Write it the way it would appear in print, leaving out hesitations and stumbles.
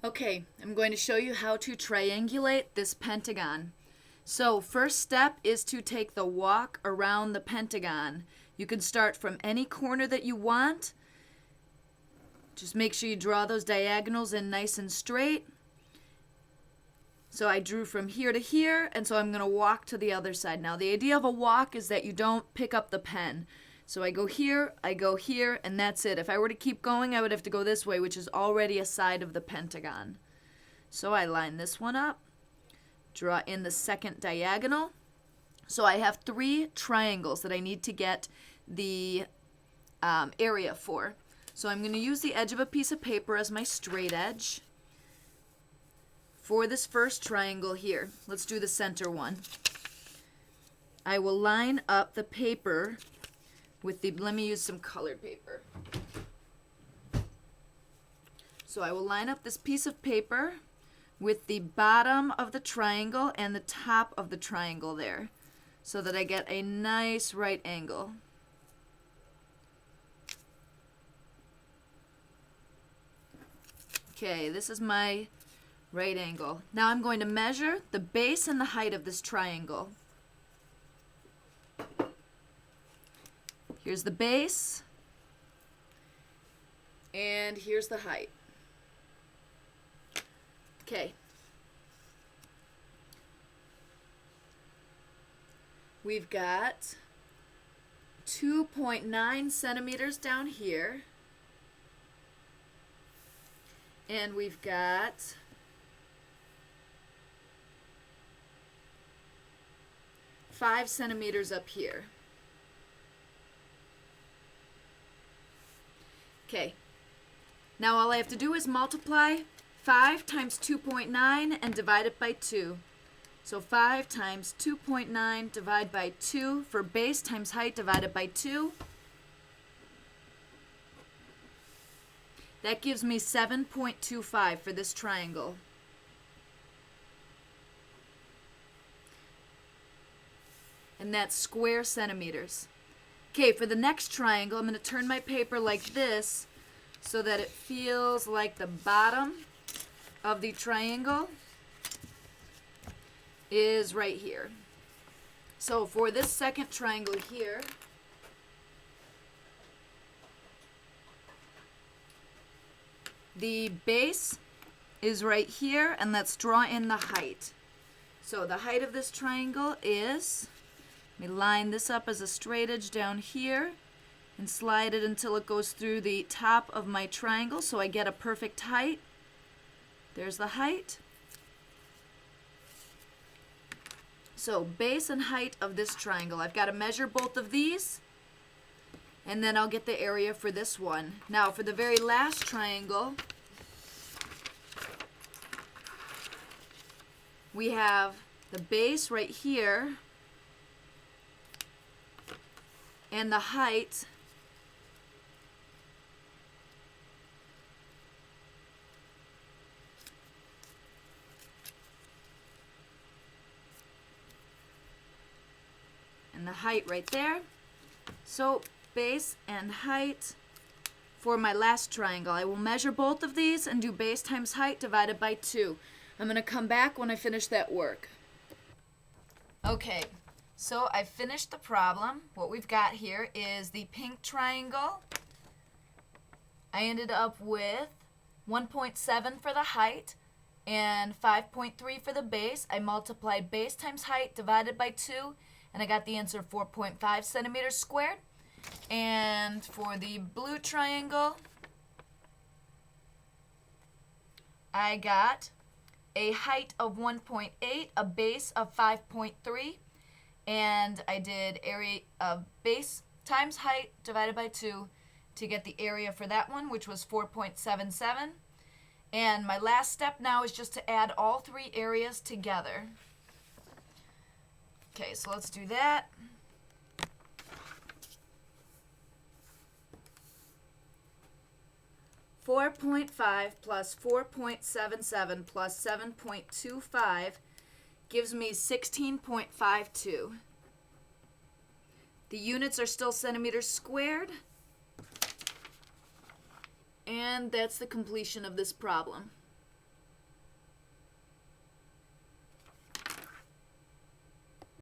Okay, I'm going to show you how to triangulate this pentagon. So first step is to take the walk around the pentagon. You can start from any corner that you want. Just make sure you draw those diagonals in nice and straight. So I drew from here to here, and so I'm going to walk to the other side. Now the idea of a walk is that you don't pick up the pen. So I go here, and that's it. If I were to keep going, I would have to go this way, which is already a side of the pentagon. So I line this one up, draw in the second diagonal. So I have 3 triangles that I need to get the area for. So I'm going to use the edge of a piece of paper as my straight edge for this first triangle here. Let's do the center one. I will line up the paper with the, let me use some colored paper. So I will line up this piece of paper with the bottom of the triangle and the top of the triangle there, so that I get a nice right angle. Okay, this is my right angle. Now I'm going to measure the base and the height of this triangle. Here's the base, and here's the height. Okay. We've got 2.9 centimeters down here, and we've got 5 centimeters up here. Okay, now all I have to do is multiply 5 times 2.9 and divide it by 2. So 5 times 2.9 divided by 2 for base times height divided by 2. That gives me 7.25 for this triangle. And that's square centimeters. Okay, for the next triangle, I'm going to turn my paper like this so that it feels like the bottom of the triangle is right here. So for this second triangle here, the base is right here, and let's draw in the height. So the height of this triangle is, let me line this up as a straight edge down here and slide it until it goes through the top of my triangle so I get a perfect height. There's the height. So base and height of this triangle. I've got to measure both of these, and then I'll get the area for this one. Now for the very last triangle, we have the base right here and the height right there. So base and height for my last triangle. I will measure both of these and do base times height divided by 2. I'm going to come back when I finish that work. Okay, so I finished the problem. What we've got here is the pink triangle. I ended up with 1.7 for the height and 5.3 for the base. I multiplied base times height divided by 2, and I got the answer 4.5 centimeters squared. And for the blue triangle, I got a height of 1.8, a base of 5.3, and I did area of base times height divided by 2 to get the area for that one, which was 4.77. And my last step now is just to add all 3 areas together. Okay, so let's do that. $4.5 plus 4.77 plus 7.25 gives me 16.52. The units are still centimeters squared. And that's the completion of this problem.